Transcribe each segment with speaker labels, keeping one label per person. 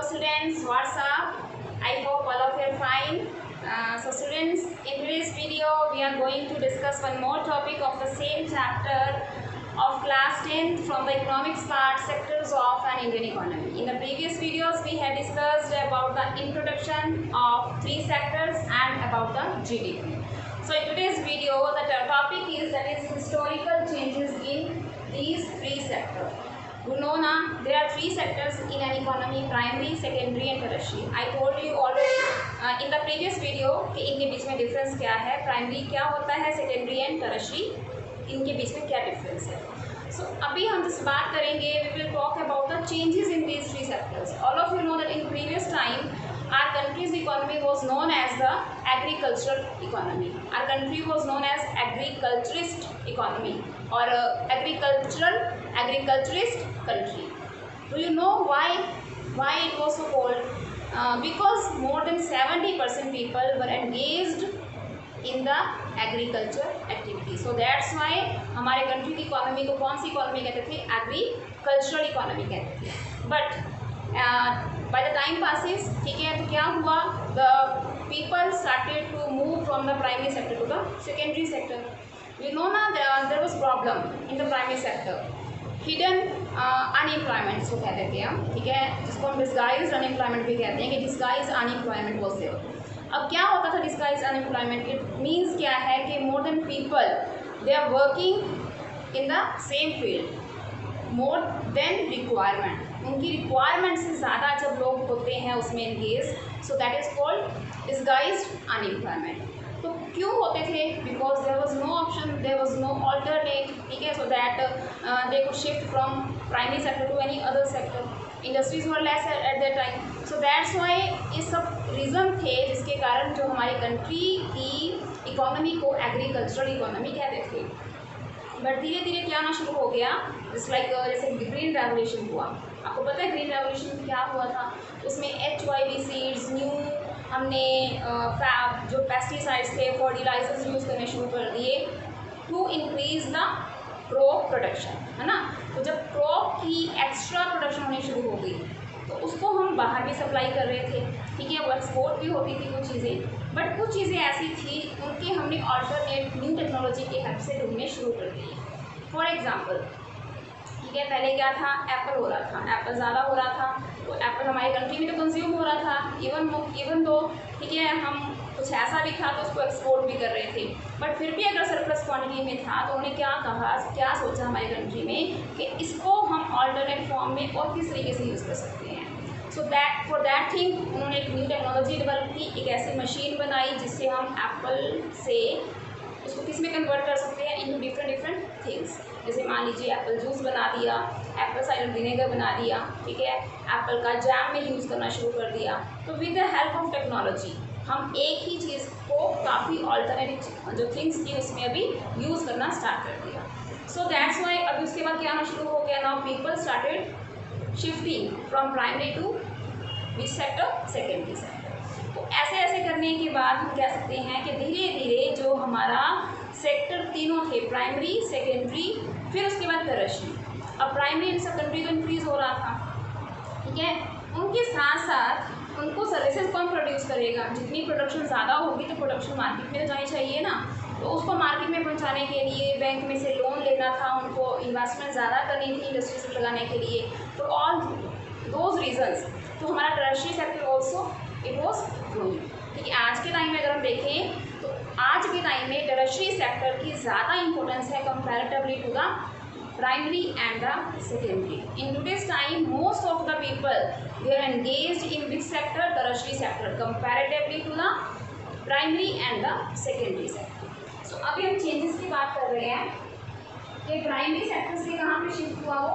Speaker 1: students, what's up? I hope all of you are fine. So students, in today's video we are going to discuss one more topic of the same chapter of class 10th from the economics part, sectors of an Indian economy. In the previous videos we had discussed about the introduction of 3 sectors and about the GDP. So in today's video the topic is historical changes in these 3 sectors. You know ना, there are 3 sectors in an economy: primary, secondary and tertiary. I told you already in the previous video कि इनके बीच में difference क्या है, primary क्या होता है, secondary and tertiary इनके बीच में क्या difference है. So अभी हम जिस बात करेंगे, we will talk about the changes in these 3 sectors. All of you know that in previous time our country's economy was known as the agricultural economy. Our country was known as agriculturist economy or agriculturist country. Do you know why it was so called? Because more than 70% people were engaged in the agriculture activity. So that's why हमारे country की economy को कौन सी economy कहते थे? Agricultural economy कहते थे. But by the time passes, ठीक है, तो क्या हुआ? The people started to move from the primary sector to the secondary sector. You know ना, there was problem in the primary sector. Hidden unemployment इसको कहते थे हम, ठीक है, जिसको हम disguised unemployment भी कहते हैं कि disguised unemployment was there. अब क्या होता था disguised unemployment? It means क्या है कि more than people they are working in the same field more than requirement. उनकी रिक्वायरमेंट से ज़्यादा जब लोग होते हैं उसमें engage, so that is called disguised unemployment. तो क्यों होते थे? Because there was no option, there was no alternate, ठीक है, so that they could shift from primary sector to any other sector. Industries were less at that time. So that's why ये सब reason थे जिसके कारण जो हमारी country की इकोनॉमी को एग्रीकल्चरल इकोनॉमी कहते थे. बट धीरे धीरे क्या आना शुरू हो गया, जैसे ग्रीन रेवोल्यूशन हुआ. आपको पता है ग्रीन रेवोल्यूशन क्या हुआ था? उसमें HYV सीड्स, न्यू हमने जो पेस्टिसाइड्स थे, फर्टिलाइजर्स यूज़ करने शुरू कर दिए to increase the crop production, है ना. तो जब क्रॉप की एक्स्ट्रा प्रोडक्शन होनी शुरू हो गई तो उसको हम बाहर भी सप्लाई कर रहे थे, ठीक है, वो एक्सपोर्ट भी होती थी कुछ चीज़ें. बट कुछ चीज़ें ऐसी थी उनके हमने ऑल्टरनेट न्यू टेक्नोलॉजी की हेल्प से ढूंढने शुरू कर दिए. फॉर एग्जांपल, ठीक है, पहले क्या था? एप्पल हो रहा था, एप्पल ज़्यादा हो रहा था, तो एप्पल हमारी कंट्री में तो कंज्यूम हो रहा था. इवन दो, ठीक है, हम कुछ ऐसा भी था तो उसको एक्सपोर्ट भी कर रहे थे. बट फिर भी अगर सरप्लस क्वांटिटी में था तो उन्होंने क्या सोचा हमारी कंट्री में कि इसको हम ऑल्टरनेट फॉर्म में और किस तरीके से यूज़ कर सकते हैं. So that for that thing उन्होंने एक न्यू टेक्नोलॉजी डेवलप की, एक ऐसी मशीन बनाई जिससे हम एप्पल से उसको किस में कन्वर्ट कर सकते हैं, इन डिफरेंट थिंग्स. जैसे मान लीजिए एप्पल जूस बना दिया, एप्पल साइडर विनेगर बना दिया, ठीक है, एप्पल का जैम में यूज़ करना शुरू कर दिया. तो with the help of technology हम एक ही चीज़ को काफ़ी ऑल्टरनेटिव जो थिंग्स थी उसमें अभी यूज़ करना स्टार्ट कर दिया. सो दैट्स वाई अभी उसके बाद क्या आना शुरू हो गया, now people started shifting from primary to which sector? Secondary sector. तो ऐसे करने के बाद हम कह सकते हैं कि धीरे धीरे जो हमारा सेक्टर तीनों थे, प्राइमरी, सेकेंडरी, फिर उसके बाद टर्शियरी. अब प्राइमरी एंड सेकेंडरी तो इंक्रीज़ हो रहा था, ठीक है, उनके साथ साथ उनको सर्विसेज कौन प्रोड्यूस करेगा? जितनी प्रोडक्शन ज़्यादा होगी तो प्रोडक्शन मार्केट में तो जानी चाहिए ना. तो उसको मार्केट में पहुंचाने के लिए बैंक में से लोन लेना था, उनको इन्वेस्टमेंट ज़्यादा करनी थी इंडस्ट्री से लगाने के लिए. तो ऑल दोज रीजन्स तो हमारा tertiary sector also it was growing. ठीक है, आज के टाइम में अगर हम देखें तो आज के टाइम में टर्शियरी सेक्टर की ज़्यादा इंपॉर्टेंस है comparatively to the primary and the secondary. In today's time most of the people they are engaged in which sector? Tertiary sector comparatively to the primary and the secondary sector. So अभी हम changes की बात कर रहे हैं कि primary sector से कहाँ पे शिफ्ट हुआ, वो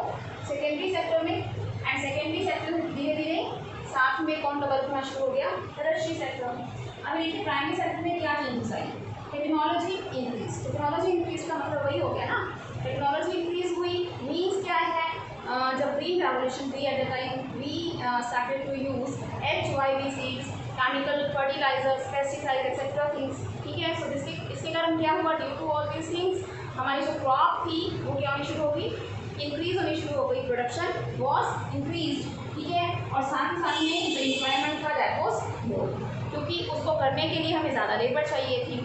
Speaker 1: सेकेंडरी सेक्टर में, एंड सेकेंडरी सेक्टर धीरे धीरे साथ में कौन डेवलप होना शुरू हो गया? टर्शियरी सेक्टर में. अब देखिए प्राइमरी सेक्टर में क्या चेंजेस आई? Technology increase. टेक्नोलॉजी इंक्रीज का मतलब वही हो गया ना, टेक्नोलॉजी इंक्रीज हुई मीन्स क्या है? जब ग्रीन रेवोल्यूशन थी at the time we started to use HYV seeds, chemical fertilisers, pesticide etcetera things, ठीक है. सो इसके कारण क्या हुआ? Due to all these things हमारी जो क्रॉप थी वो क्या होनी शुरू होगी? इंक्रीज होनी शुरू हो गई, प्रोडक्शन वॉज इंक्रीज, ठीक है, और साथ ही साथ में एम्प्लॉयमेंट का दैट वॉज मोर, क्योंकि उसको करने के लिए हमें ज़्यादा लेबर चाहिए थी।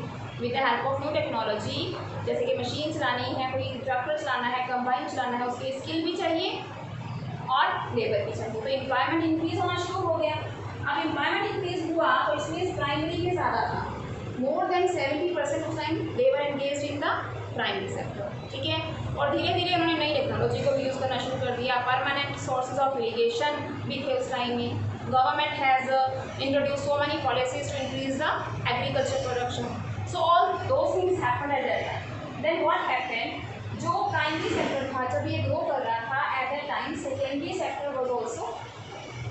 Speaker 1: With the help of new technology, जैसे कि मशीन चलानी है, कोई ट्रैक्टर चलाना है, कंबाइन चलाना है, उसकी स्किल भी चाहिए और लेबर भी चाहिए, तो एम्प्लॉयमेंट इंक्रीज होना शुरू हो गया। अब एम्प्लॉयमेंट इंक्रीज हुआ तो इसमें प्राइमरी में ज़्यादा था, more than 70% of time labour engaged in the primary sector, ठीक है। और धीरे धीरे उन्होंने नई टेक्नोलॉजी को भी यूज़ करना शुरू कर दिया। परमानेंट सोर्सेज ऑफ इरीगेशन भी थे उस टाइम में। Government has introduce so many policies to increase the agriculture production, so all those things happened at that time. Then what happened, जो प्राइमरी सेक्टर था जब ये ग्रो कर रहा था, at that time secondary sector was also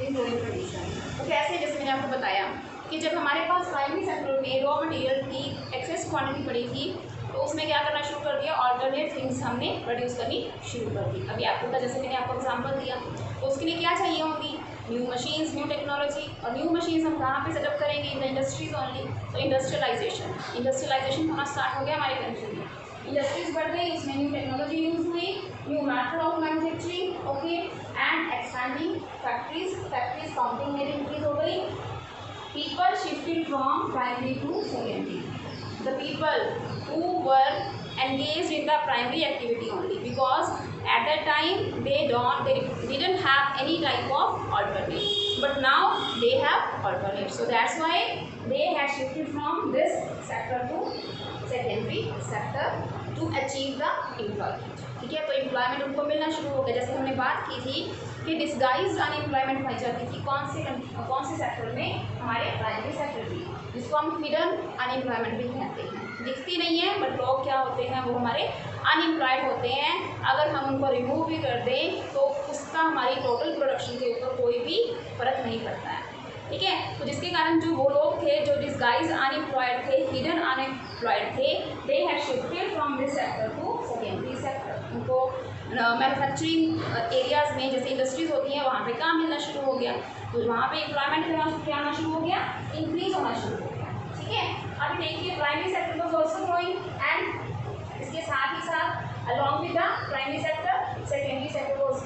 Speaker 1: in growing condition. तो कैसे, जैसे मैंने आपको बताया कि जब हमारे पास प्राइमरी सेक्टर में रॉ मटेरियल की एक्सेस क्वांटिटी पड़ी थी, तो उसमें क्या करना शुरू कर दिया, ऑल्टरनेट थिंग्स हमने प्रोड्यूस करनी शुरू कर दी। अभी आपको था, जैसे मैंने आपको एग्जांपल दिया, तो उसके लिए क्या चाहिए होंगी, न्यू मशीन्स, न्यू टेक्नोलॉजी। और न्यू मशीन्स हम कहाँ पे सेटअप करेंगे, इन द इंडस्ट्रीज ओनली। तो इंडस्ट्रियलाइजेशन होना स्टार्ट हो गया हमारे कंट्री में, इंडस्ट्रीज बढ़ गई, उसमें न्यू टेक्नोलॉजी यूज हुई, new method of manufacturing, okay, and expanding factories counting मेरी इंक्रीज हो गई। People shifted from primary to secondary. The people who were engaged in the primary activity only, because at that time they didn't have any type of alternate, but now they have alternate. So that's why they had shifted from this sector to secondary sector to achieve the employment, ठीक है। तो employment उनको मिलना शुरू हो गया। जैसे हमने बात की थी कि डिस्गाइज्ड अनएम्प्लॉयमेंट पाई जाती थी कौन से सेक्टर में, हमारे प्राइमरी सेक्टर में, जिसको हम हिडन अनएम्प्लॉयमेंट भी कहते हैं। दिखती नहीं है बट लोग क्या होते हैं, वो हमारे अनएम्प्लॉयड होते हैं। अगर हम उनको रिमूव भी कर दें तो उसका हमारी टोटल प्रोडक्शन के ऊपर कोई भी फर्क नहीं पड़ता है, ठीक है। तो जिसके कारण जो वो लोग थे जो डिस्गाइज अनएम्प्लॉयड थे, हिडन अनएम्प्लॉयड थे, they had shifted from this sector to secondary sector. उनको मैन्युफैक्चरिंग एरियाज़ में, जैसे इंडस्ट्रीज होती हैं, वहाँ पे काम मिलना शुरू हो गया, तो वहाँ पे एम्प्लॉयमेंट क्या होना शुरू हो गया, इंक्रीज होना शुरू हो गया, ठीक है। अभी देखिए primary sector was also growing, and इसके साथ ही साथ along with the primary sector secondary sector was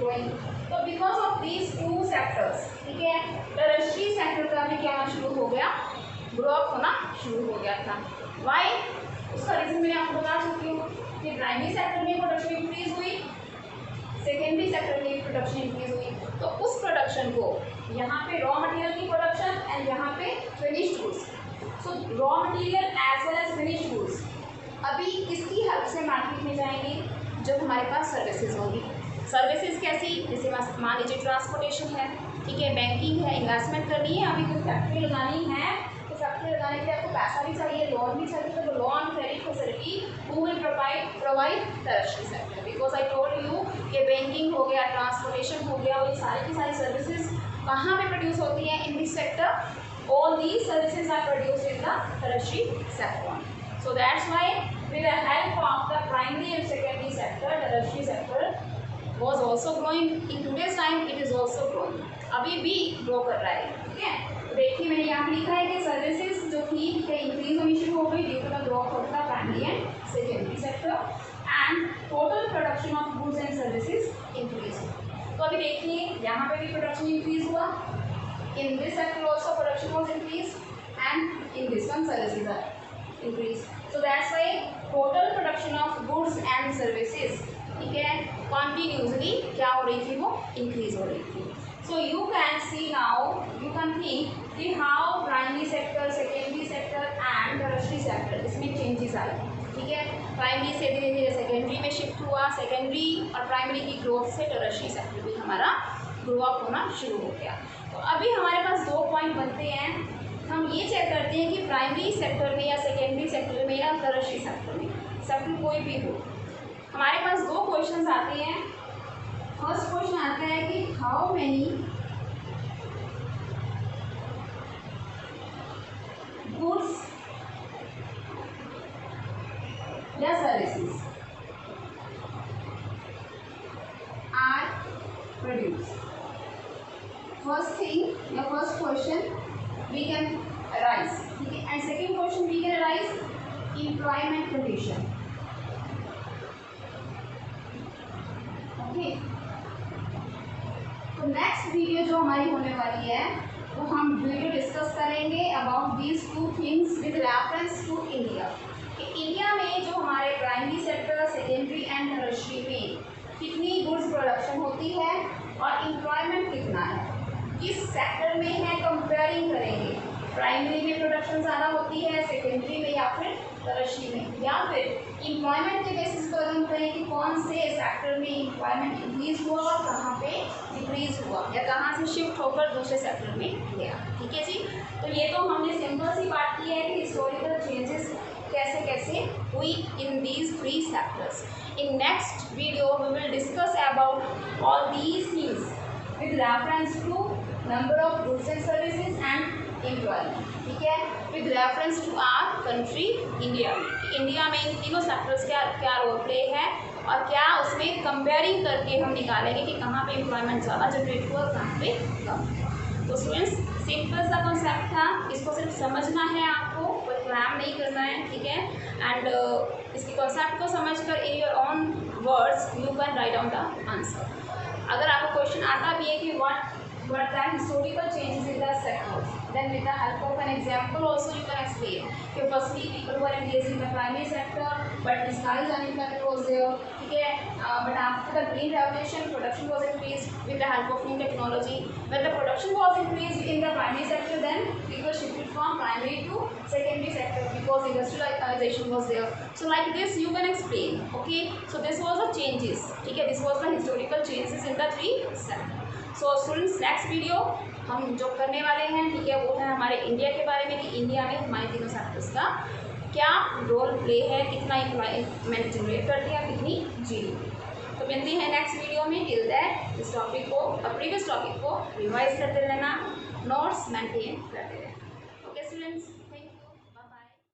Speaker 1: growing. तो because of these two sectors, ठीक है, टर्शियरी सेक्टर का भी क्या होना शुरू हो गया, ग्रो अप होना शुरू हो गया था। वाई, उसका रीज़न मैंने आपको बता चुकी हूँ कि प्राइमरी सेक्टर में प्रोडक्शन इंक्रीज हुई, सेकेंडरी सेक्टर में प्रोडक्शन इंक्रीज हुई, तो उस प्रोडक्शन को यहाँ पे रॉ मटेरियल की प्रोडक्शन एंड यहाँ पे finished goods, so raw material as well as finished goods अभी किसकी हेल्प से मार्केट में जाएंगे, जब हमारे पास सर्विसेज होंगी। सर्विसेज कैसी, जैसे मान लीजिए ट्रांसपोर्टेशन है, ठीक है, बैंकिंग है, इन्वेस्टमेंट करनी है, अभी कोई फैक्ट्री लगानी है, तो फैक्ट्री लगाने के लिए आपको पैसा भी चाहिए, लोन भी चाहिए, तो loan credit facility who will provide tertiary sector, because I told you कि बैंकिंग हो गया, ट्रांसपोर्टेशन हो गया, और ये सारी की सारी सर्विसेज कहाँ पे प्रोड्यूस होती हैं, in this sector. all these services are produced in the tertiary sector. So that's why with the help of the primary and secondary sector, the tertiary sector was also growing. In today's time it is also growing. अभी भी grow कर रहा है, ठीक है। तो देखिए मैंने यहाँ पे लिखा है कि सर्विसेज जो थी इंक्रीज होनी शुरू हो गई due to the growth of the primary and secondary sector, and total production of goods and services increase. तो अभी देखिए यहाँ पे भी प्रोडक्शन इंक्रीज हुआ, in this sector also production was increased, and in this one services are increased. So that's why total production of goods and services, ठीक है, continuously क्या हो रही थी, वो increase हो रही थी. So you can see now, you can think कि how primary sector, secondary sector and tertiary sector इसमें changes आए, ठीक है। प्राइमरी से धीरे धीरे सेकेंडरी में शिफ्ट हुआ, सेकेंडरी और प्राइमरी की ग्रोथ से टर्शियरी सेक्टर भी हमारा ग्रो अप होना शुरू हो गया। तो अभी हमारे पास 2 पॉइंट बनते हैं, हम ये चेक करते हैं कि प्राइमरी सेक्टर में या सेकेंडरी सेक्टर में या टर्शियरी सेक्टर में, सेक्टर कोई भी हो, हमारे पास 2 क्वेश्चंस आते हैं। फर्स्ट क्वेश्चन आता है कि हाउ मेनी गुड्स या services are produced. First thing, your first question we can arise, okay, and second question we can arise employment condition. Next video जो हमारी होने वाली है वो हम वीडियो डिस्कस करेंगे about these two things with reference to India. India में जो हमारे primary sector, secondary and tertiary में कितनी गुड्स प्रोडक्शन होती है और एम्प्लॉयमेंट कितना है, किस सेक्टर में है, कंपेयरिंग करेंगे। प्राइमरी में प्रोडक्शन ज़्यादा होती है, सेकेंडरी में या फिर टर्शियरी में, या फिर एम्प्लॉयमेंट के बेसिस पर हम कहें कि कौन से सेक्टर में एम्प्लॉयमेंट इंक्रीज हुआ और कहाँ पे डिक्रीज हुआ या कहाँ से शिफ्ट होकर दूसरे सेक्टर में गया। ठीक है जी। तो ये तो हमने सिंपल सी बात की है कि हिस्टोरिकल चेंजेस कैसे कैसे हुई in these 3 sectors. In next video we will discuss about all these things with reference to number of goods and services and employment। ठीक है, with reference to our country India में, India में इन तीनों sectors का क्या role play है और क्या उसमें कंपेयरिंग करके हम निकालेंगे कि कहाँ पे एम्प्लॉयमेंट ज़्यादा जनरेट हुआ और कहाँ पे कम है। तो स्टूडेंट्स सिंपल सा कॉन्सेप्ट था, इसको सिर्फ समझना है आपको, कोई प्लान नहीं करना है। ठीक है, एंड इसके कॉन्सेप्ट को समझकर in your own words you can write down the answer. अगर आपको क्वेश्चन आता भी है कि what the historical changes in the sector, then with the help of an example also you can explain कि firstly people were engaged in the primary sector but disguised unemployment was there। ठीक है, but after the green revolution production was increased with the help of new technology। when the production was increased in the primary sector then people shifted from primary to secondary sector because industrialization was there। so like this you can explain। okay, so this was the changes। ठीक है, this was the historical changes in the 3 sectors। So students next video हम जो करने वाले हैं, ठीक है, वो है हमारे इंडिया के बारे में कि इंडिया में हमारे तीनों सेक्टर्स का क्या रोल प्ले है, कितना एम्प्लॉयमेंट जनरेट करती है, कितनी जीडीपी। तो मिलते हैं नेक्स्ट वीडियो में। टिल दैट इस टॉपिक को प्रीवियस टॉपिक को रिवाइज करते रहना, नोट्स मेंटेन करते रहना। Okay students.